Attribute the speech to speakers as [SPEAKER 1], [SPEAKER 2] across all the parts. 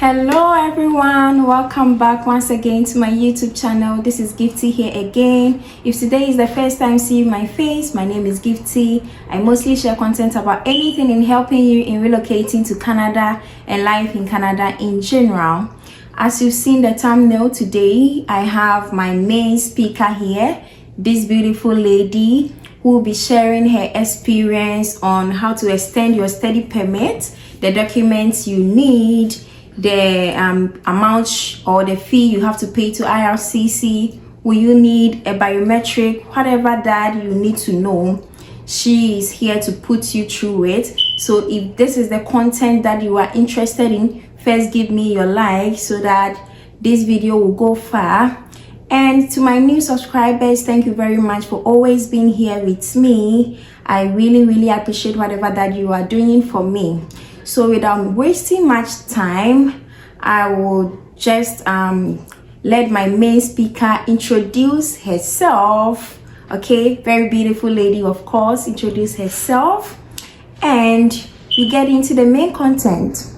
[SPEAKER 1] Hello everyone, welcome back once again to my YouTube channel. This is Gifty here again. If today is the first time seeing my face, my name is Gifty. I mostly share content about anything in helping you in relocating to Canada and life in Canada in general. As you've seen the thumbnail, today I have my main speaker here, this beautiful lady who will be sharing her experience on how to extend your study permit, the documents you need, the amount or the fee you have to pay to IRCC. Will you need a biometric? Whatever that you need to know, she is here to put you through it. So if this is the content that you are interested in, first give me your like so that this video will go far. And to my new subscribers, thank you very much for always being here with me. I really appreciate whatever that you are doing for me. So without wasting much time, I will just let my main speaker introduce herself. Okay, very beautiful lady, of course, introduce herself, and we get into the main content.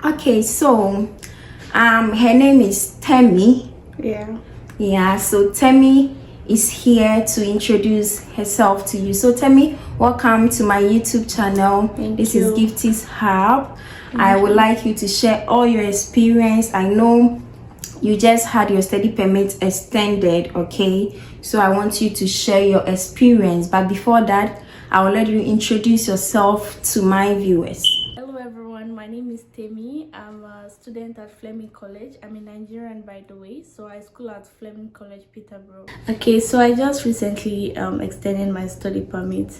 [SPEAKER 1] Okay, so her name is Temi. Yeah, so Temi is here to introduce herself to you. So Temi, welcome to my YouTube channel. This is Gifty's Hub. I would like you to share all your experience. I know you just had your study permit extended, okay? So I want you to share your experience. But before that, I will let you introduce yourself to my viewers.
[SPEAKER 2] Hello everyone, my name is Temi. I'm a student at Fleming College. I'm a Nigerian, by the way, so I school at Fleming College, Peterborough. Okay, so I just recently extended my study permit.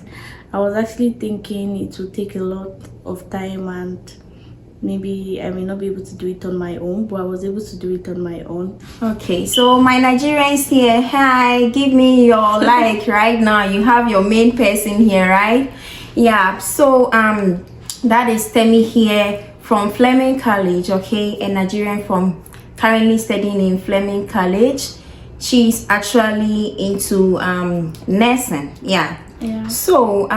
[SPEAKER 2] I was actually thinking it would take a lot of time and maybe I may not be able to do it on my own, but I was able to do it on my own.
[SPEAKER 1] Okay, so my Nigerians here, hi, give me your like right now. You have your main person here, right? Yeah, so that is Temi here from Fleming College, okay, a Nigerian from currently studying in Fleming College. She's actually into nursing. Yeah. So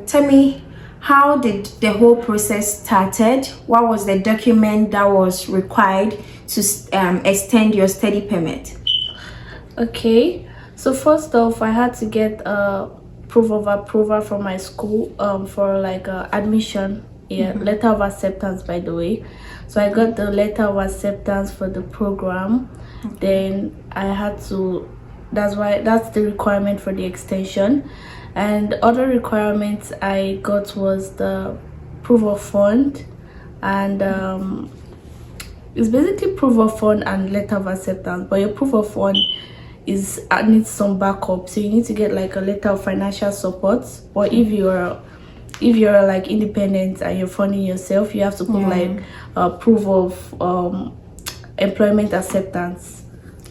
[SPEAKER 1] tell me, how did the whole process started? What was the document that was required to extend your study permit?
[SPEAKER 2] Okay, so first off, I had to get a proof of approval from my school for like admission, letter of acceptance, by the way. So I got the letter of acceptance for the program. Then I had to, that's the requirement for the extension. And other requirements I got was the proof of fund, and it's basically proof of fund and letter of acceptance, but your proof of fund needs some backup, so you need to get like a letter of financial support. Or if you're like independent and you're funding yourself, you have to put like a proof of employment acceptance.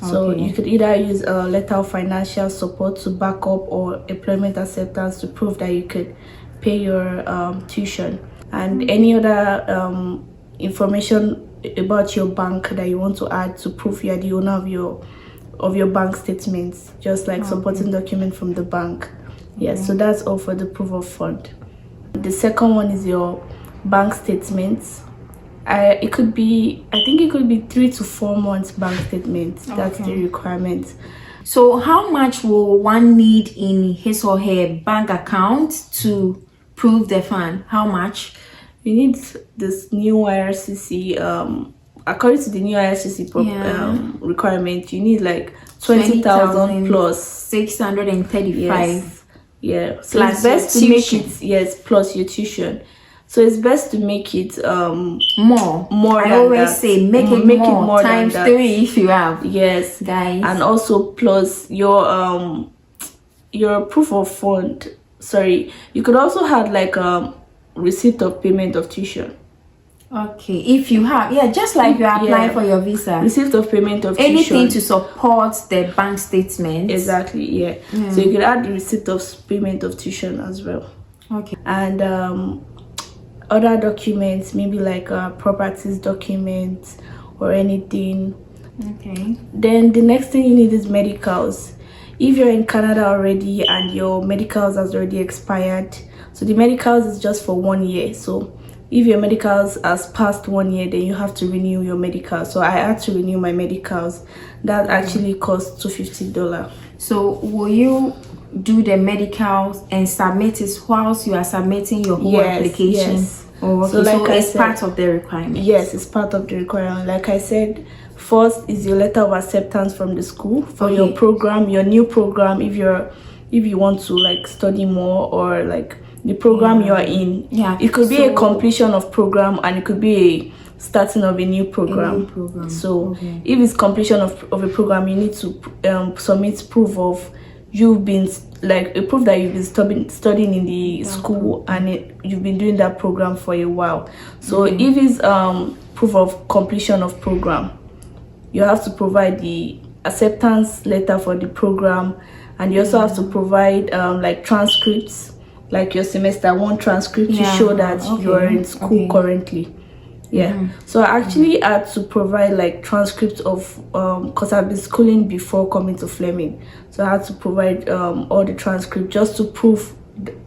[SPEAKER 2] So you could either use a letter of financial support to back up or employment acceptance to prove that you could pay your tuition, and any other information about your bank that you want to add to prove you are the owner of your bank statements, just like supporting document from the bank. Yes, so that's all for the proof of fund. The second one is your bank statements. I think it could be 3 to 4 months bank statements. That's the requirement.
[SPEAKER 1] So how much will one need in his or her bank account to prove the fund? How much?
[SPEAKER 2] You need this new IRCC, according to the new IRCC requirement, you need like 20,000 plus
[SPEAKER 1] 635.
[SPEAKER 2] Yeah, so it's best to make it, plus your tuition. So it's best to make it more. I
[SPEAKER 1] always say make it more times 3 if you have.
[SPEAKER 2] Yes,
[SPEAKER 1] guys.
[SPEAKER 2] And also plus your proof of fund. Sorry, you could also have like receipt of payment of tuition.
[SPEAKER 1] Okay, if you have, just like you're applying for your visa,
[SPEAKER 2] receipt of payment of
[SPEAKER 1] anything
[SPEAKER 2] tuition
[SPEAKER 1] to support the bank statement.
[SPEAKER 2] Exactly. So you could add the receipt of payment of tuition as well.
[SPEAKER 1] Okay.
[SPEAKER 2] And other documents, maybe like properties documents or anything.
[SPEAKER 1] Okay.
[SPEAKER 2] Then the next thing you need is medicals. If you're in Canada already and your medicals has already expired, so the medicals is just for 1 year, so if your medicals has passed 1 year, then you have to renew your medical. So I had to renew my medicals. That actually cost $250.
[SPEAKER 1] So will you do the medicals and submit it whilst you are submitting your whole application?
[SPEAKER 2] Yes.
[SPEAKER 1] Oh, okay. So it's part of the requirement.
[SPEAKER 2] Yes, it's part of the requirement. Like I said, first is your letter of acceptance from the school for your program, your new program. If you want to like study more, or like the program you are in.
[SPEAKER 1] Yeah.
[SPEAKER 2] It could be a completion of program, and it could be a starting of a new program. So if it's completion of a program, you need to submit proof of you've been like a proof that you've been studying in the school, and you've been doing that program for a while. So if it's proof of completion of program, you have to provide the acceptance letter for the program, and you also have to provide like transcripts, like your semester 1 transcript to show that you are in school currently. So I actually had to provide like transcripts of because I've been schooling before coming to Fleming, so I had to provide all the transcripts just to prove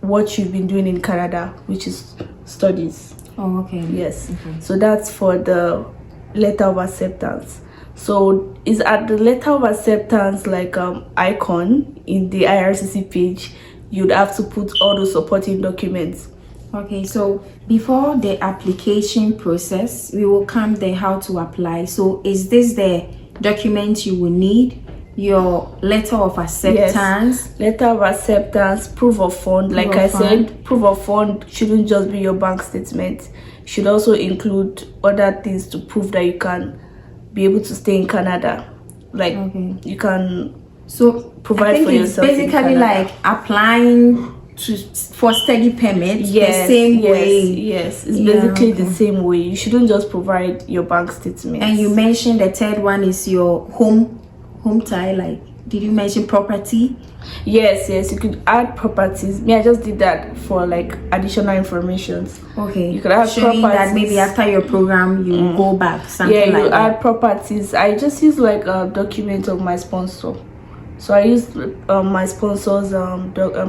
[SPEAKER 2] what you've been doing in Canada, which is studies. So that's for the letter of acceptance. So is at the letter of acceptance like icon in the IRCC page, you'd have to put all those supporting documents.
[SPEAKER 1] Okay, so before the application process, we will come there how to apply. So is this the document you will need? Your letter of acceptance?
[SPEAKER 2] Yes, letter of acceptance, proof of fund. Like I said, proof of fund shouldn't just be your bank statement. It should also include other things to prove that you can be able to stay in Canada. Like you can provide for yourself.
[SPEAKER 1] It's basically like applying for study permit. The same way.
[SPEAKER 2] Yes, it's basically the same way. You shouldn't just provide your bank statement.
[SPEAKER 1] And you mentioned the third one is your home tie. Like, did you mention property?
[SPEAKER 2] Yes, you could add properties. I just did that for like additional information.
[SPEAKER 1] You
[SPEAKER 2] could add
[SPEAKER 1] showing
[SPEAKER 2] properties.
[SPEAKER 1] That maybe after your program you go back,
[SPEAKER 2] you add properties. I just use like a document of my sponsor. So I used my sponsor's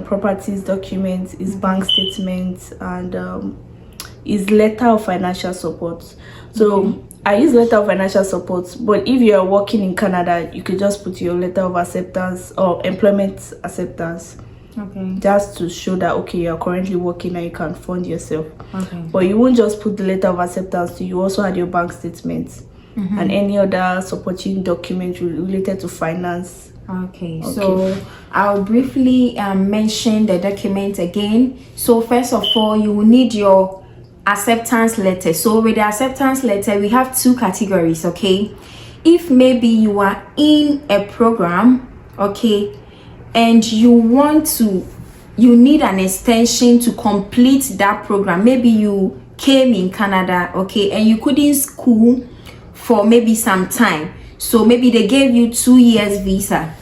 [SPEAKER 2] properties documents, his bank statements, and his letter of financial support. So I use letter of financial support, but if you are working in Canada, you could just put your letter of acceptance or employment acceptance. Just to show that you are currently working and you can fund yourself. But you won't just put the letter of acceptance. You also add your bank statements and any other supporting document related to finance.
[SPEAKER 1] So I'll briefly mention the document again. So first of all, you will need your acceptance letter. So with the acceptance letter, we have 2 categories. If maybe you are in a program, and you need an extension to complete that program. Maybe you came in Canada, and you couldn't school for maybe some time. So maybe they gave you 2 years visa,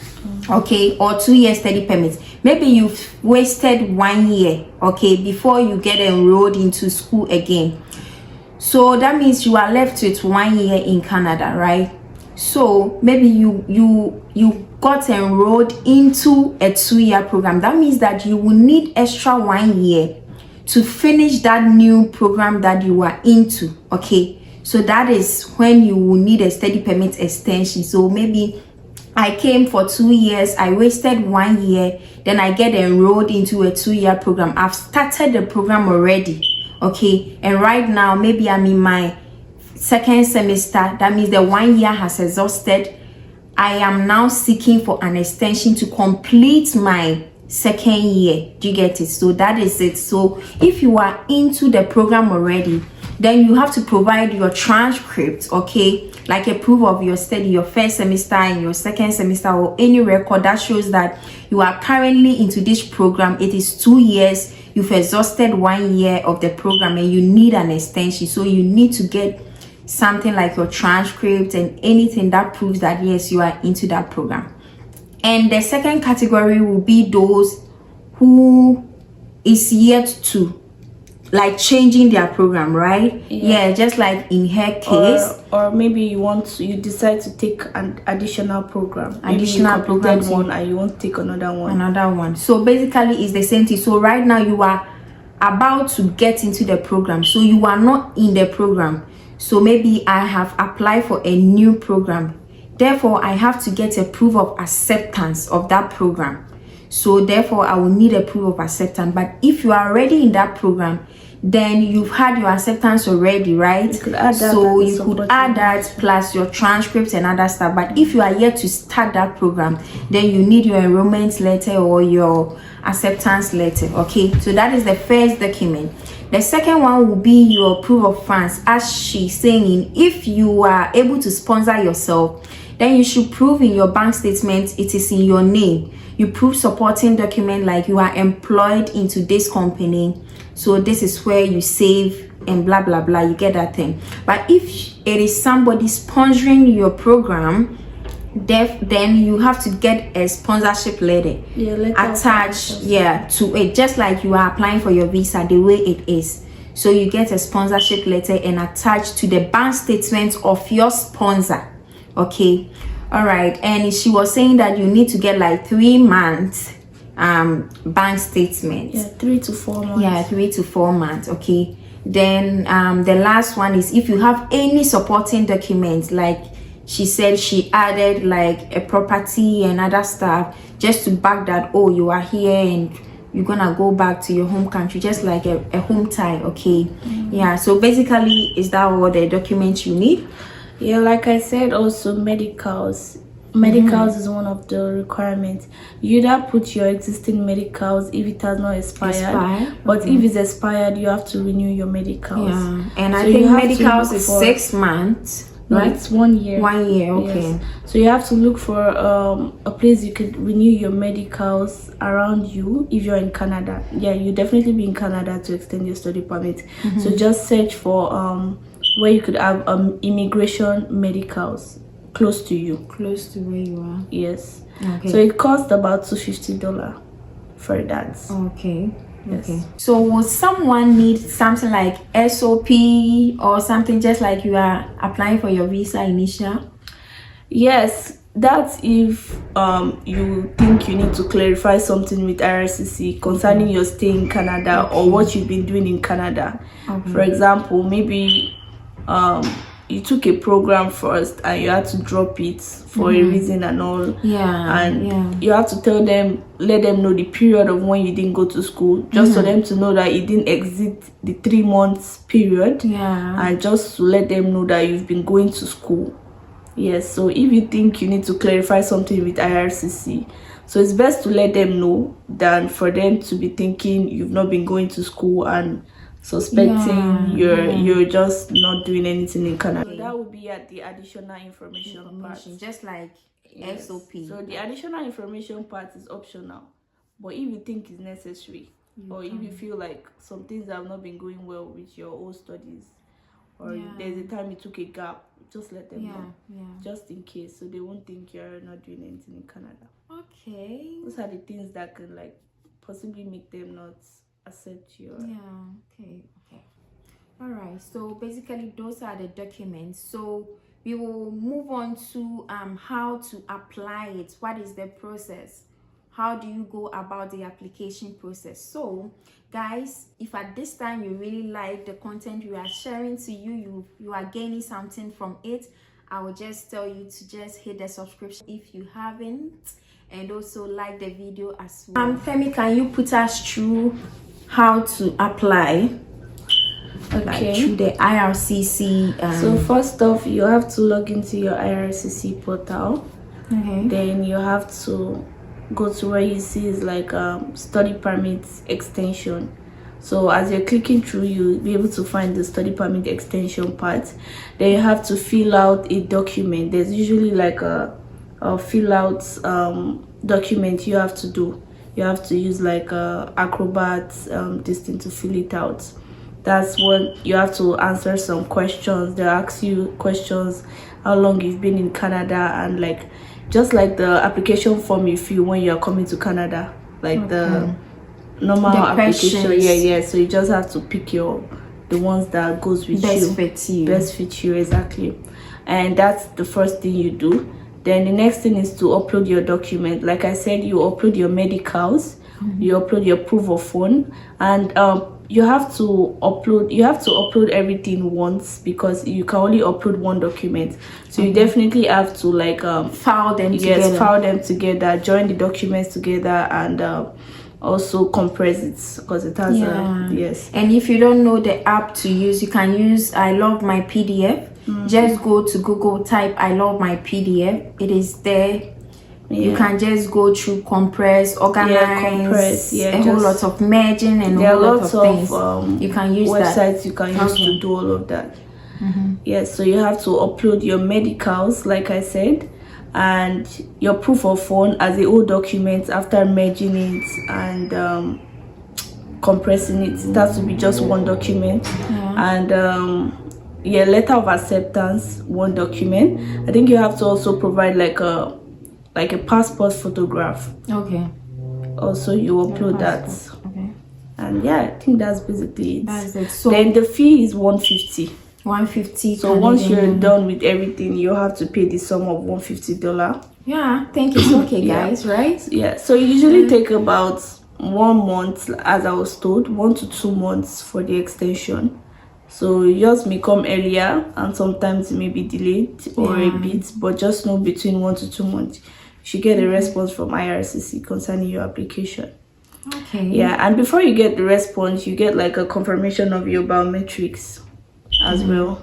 [SPEAKER 1] or 2 years study permit. Maybe you've wasted 1 year, before you get enrolled into school again. So that means you are left with 1 year in Canada, right? So maybe you got enrolled into a 2-year program. That means that you will need extra 1 year to finish that new program that you are into. So that is when you will need a study permit extension. So maybe I came for 2 years, I wasted 1 year, then I get enrolled into a 2-year program. I've started the program already, and right now maybe I'm in my 2nd semester. That means the 1 year has exhausted. I am now seeking for an extension to complete my 2nd year. Do you get it? So that is it. So if you are into the program already, then you have to provide your transcript, like a proof of your study, your 1st semester and your 2nd semester, or any record that shows that you are currently into this program. It is 2 years, you've exhausted 1 year of the program, and you need an extension. So you need to get something like your transcript and anything that proves that yes, you are into that program. And the second category will be those who is yet to like changing their program, right? Just like in her case,
[SPEAKER 2] or maybe you decide to take an additional program,
[SPEAKER 1] one, and
[SPEAKER 2] you want to take another one.
[SPEAKER 1] So basically it's the same thing. So right now you are about to get into the program, so you are not in the program. So maybe I have applied for a new program, therefore I have to get a proof of acceptance of that program. So therefore I will need a proof of acceptance. But if you are already in that program, then you've had your acceptance already, right?
[SPEAKER 2] You could add that,
[SPEAKER 1] so you could add that plus your transcript and other stuff. But if you are yet to start that program, then you need your enrollment letter or your acceptance letter. Okay, so that is the first document. The second one will be your proof of funds. As she's saying, if you are able to sponsor yourself, then you should prove in your bank statement it is in your name. You prove supporting document like you are employed into this company, so this is where you save and blah blah blah, you get that thing. But if it is somebody sponsoring your program, then you have to get a sponsorship letter attached to it, just like you are applying for your visa, the way it is. So you get a sponsorship letter and attached to the bank statement of your sponsor. Okay, all right. And she was saying that you need to get like 3 months bank statement.
[SPEAKER 2] 3 to 4 months.
[SPEAKER 1] 3 to 4 months. Okay, then the last one is if you have any supporting documents, like she said she added like a property and other stuff, just to back that, oh, you are here and you're gonna go back to your home country, just like a home tie. Okay. So basically, is that all the documents you need?
[SPEAKER 2] Like I said, also medicals is one of the requirements. You either put your existing medicals if it has not expired. But if it's expired, you have to renew your medicals.
[SPEAKER 1] And I think medicals is 6 months.
[SPEAKER 2] No, it's 1 year.
[SPEAKER 1] 1 year, okay.
[SPEAKER 2] Yes. So you have to look for a place you could renew your medicals around you. If you're in Canada, you definitely be in Canada to extend your study permit. So just search for where you could have immigration medicals close to you.
[SPEAKER 1] Close to where you are.
[SPEAKER 2] Yes.
[SPEAKER 1] Okay.
[SPEAKER 2] So it costs about $250 for that.
[SPEAKER 1] Okay.
[SPEAKER 2] Yes.
[SPEAKER 1] Okay. So would someone need something like SOP or something, just like you are applying for your visa initial?
[SPEAKER 2] Yes, that's if you think you need to clarify something with IRCC concerning your stay in Canada or what you've been doing in Canada. For example, maybe you took a program first and you had to drop it for a reason and all. And you have to tell them, let them know the period of when you didn't go to school, just for them to know that you didn't exit the 3 months period. And just to let them know that you've been going to school. Yes, so if you think you need to clarify something with IRCC, so it's best to let them know than for them to be thinking you've not been going to school and suspecting you're just not doing anything in Canada. So that would be at the additional information part,
[SPEAKER 1] just like SOP.
[SPEAKER 2] So the additional information part is optional, but if you think it's necessary, or if you feel like some things have not been going well with your old studies, or there's a time you took a gap, just let them know, just in case, so they won't think you're not doing anything in Canada.
[SPEAKER 1] Okay.
[SPEAKER 2] Those are the things that can like possibly make them not accept your
[SPEAKER 1] okay. All right, so basically those are the documents. So we will move on to how to apply it. What is the process? How do you go about the application process? So guys, if at this time you really like the content we are sharing to you, you are gaining something from it, I will just tell you to just hit the subscription if you haven't, and also like the video as well. Femi, can you put us through how to apply? Like through the IRCC.
[SPEAKER 2] So first off, you have to log into your IRCC portal. Then you have to go to where you see is like study permit extension. So as you're clicking through, you'll be able to find the study permit extension part. Then you have to fill out a document. There's usually like a fill out document you have to do. You have to use like Acrobat this thing to fill it out. That's what you have to answer some questions. They'll ask you questions, how long you've been in Canada, and like just like the application form you fill when you're coming to Canada, like the normal application. So you just have to pick the ones that goes with best fit you, exactly. And that's the first thing you do. Then the next thing is to upload your document. Like I said, you upload your medicals, you upload your proof of fund, and you have to upload everything once, because you can only upload one document. So you definitely have to like
[SPEAKER 1] File them together.
[SPEAKER 2] yes, file them together, join the documents together, and also compress it, because it has yes.
[SPEAKER 1] And if you don't know the app to use, you can use I Love My PDF. Just go to Google, type I Love My PDF. It is there. You can just go through, compress, organize, a whole lot of merging and a whole lot of things. You can use
[SPEAKER 2] websites you can use to do all of that. Yes, so you have to upload your medicals, like I said, and your proof of fund as a whole document after merging it and compressing it. It has to be just one document. And letter of acceptance, one document. I think you have to also provide like a passport photograph.
[SPEAKER 1] Okay.
[SPEAKER 2] Also, you upload that.
[SPEAKER 1] Okay.
[SPEAKER 2] And I think that's basically it.
[SPEAKER 1] That's it. So
[SPEAKER 2] then the fee is 150.
[SPEAKER 1] 150.
[SPEAKER 2] So once you're done with everything, you have to pay the sum of $150.
[SPEAKER 1] Yeah, think it's okay, guys, right?
[SPEAKER 2] Yeah. So it usually take about 1 month, as I was told, 1 to 2 months for the extension. So yours may come earlier, and sometimes it may be delayed or a bit, but just know between 1 to 2 months you should get a response from IRCC concerning your application.
[SPEAKER 1] Okay.
[SPEAKER 2] Yeah, and before you get the response, you get like a confirmation of your biometrics as well,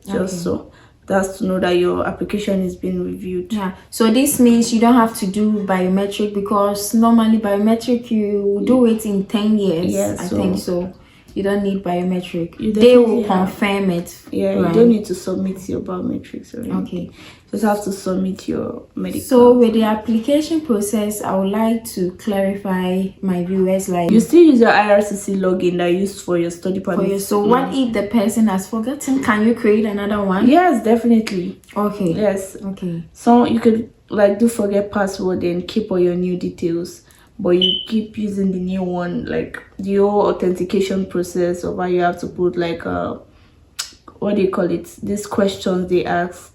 [SPEAKER 2] just so that's to know that your application is being reviewed.
[SPEAKER 1] Yeah, so this means you don't have to do biometric, because normally biometric you do it in 10 years. I think so. You don't need biometric. They will confirm it.
[SPEAKER 2] Yeah, right? You don't need to submit your biometrics or anything. Okay. Just have to submit your medical.
[SPEAKER 1] So with the application process, I would like to clarify my viewers, like
[SPEAKER 2] you still use your IRCC login that you used for your study permit.
[SPEAKER 1] So what if the person has forgotten? Can you create another one?
[SPEAKER 2] Yes, definitely.
[SPEAKER 1] Okay.
[SPEAKER 2] Yes.
[SPEAKER 1] Okay.
[SPEAKER 2] So you could like do forget password and keep all your new details, but you keep using the new one, like the whole authentication process of how you have to put like what do you call it, these questions they ask.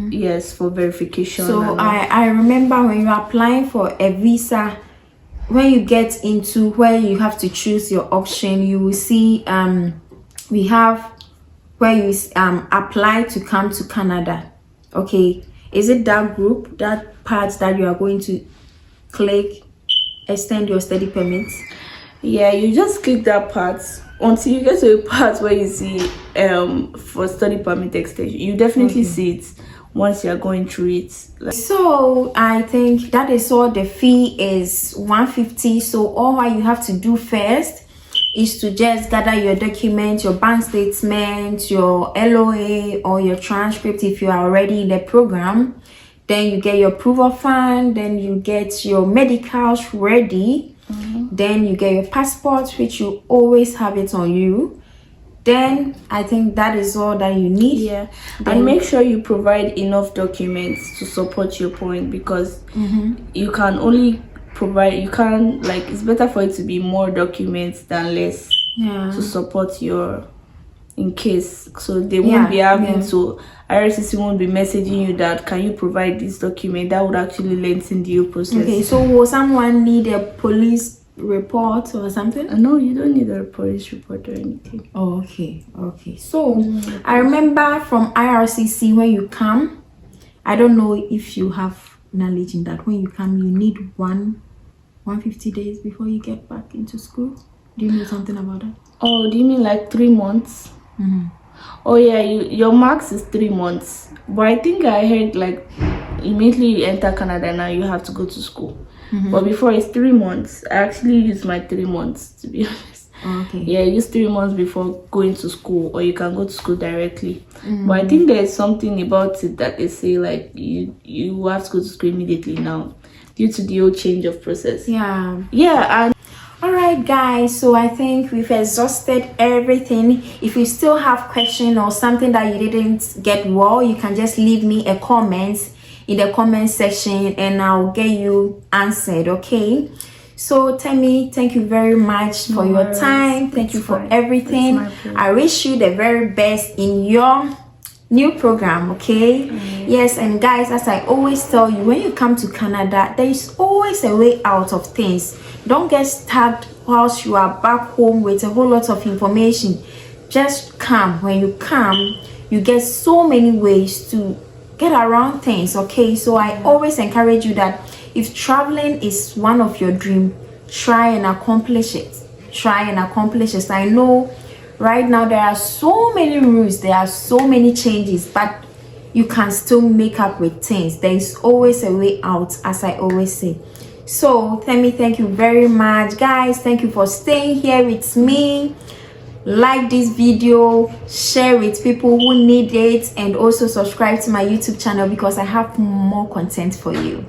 [SPEAKER 2] Yes, for verification.
[SPEAKER 1] So I remember when you're applying for a visa, when you get into where you have to choose your option, you will see we have where you apply to come to Canada. Okay, is it that group, that part that you are going to click extend your study permit?
[SPEAKER 2] Yeah, you just click that part until you get to a part where you see for study permit extension. You definitely see it once you're going through it.
[SPEAKER 1] So I think that is all. The fee is 150. So all what you have to do first is to just gather your documents, your bank statement, your LOA or your transcript if you are already in the program. Then you get your proof of fund, then you get your medicals ready, then you get your passport, which you always have it on you. Then I think that is all that you need.
[SPEAKER 2] Yeah, and make sure you provide enough documents to support your point, because you can only provide, you can, like, it's better for it to be more documents than less to support your, in case, so they won't be having to, IRCC won't be messaging you that can you provide this document. That would actually lengthen the whole process.
[SPEAKER 1] Okay, so will someone need a police report or something?
[SPEAKER 2] No, you don't need a police report or anything.
[SPEAKER 1] Oh, okay. So I remember from IRCC, when you come, I don't know if you have knowledge in that, when you come you need 150 days before you get back into school. Do you know something about that?
[SPEAKER 2] Oh, do you mean like 3 months? Oh yeah, your max is 3 months, but I think I heard like immediately you enter Canada now you have to go to school. But before it's 3 months. I actually used my 3 months, to be honest.
[SPEAKER 1] Okay.
[SPEAKER 2] Yeah, I used 3 months before going to school, or you can go to school directly. But I think there's something about it that they say like you have to go to school immediately now due to the whole change of process.
[SPEAKER 1] Yeah.
[SPEAKER 2] And
[SPEAKER 1] all right guys, so I think we've exhausted everything. If you still have question or something that you didn't get well, you can just leave me a comment in the comment section and I'll get you answered. Okay, so Temi, thank you very much for your time. Thank you for everything. I wish you the very best in your new program. Okay. Yes, and guys, as I always tell you, when you come to Canada, there is always a way out of things. Don't get stuck whilst you are back home with a whole lot of information. Just come. When you come, you get so many ways to get around things. Okay, so I always encourage you that if traveling is one of your dreams, try and accomplish it. Try and accomplish it. I know right now there are so many rules, there are so many changes, but you can still make up with things. There is always a way out, as I always say. So let me thank you very much, guys. Thank you for staying here with me. Like this video, share with people who need it, and also subscribe to my YouTube channel because I have more content for you.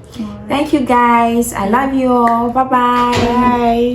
[SPEAKER 1] Thank you, guys. I love you all. Bye-bye.
[SPEAKER 2] Bye.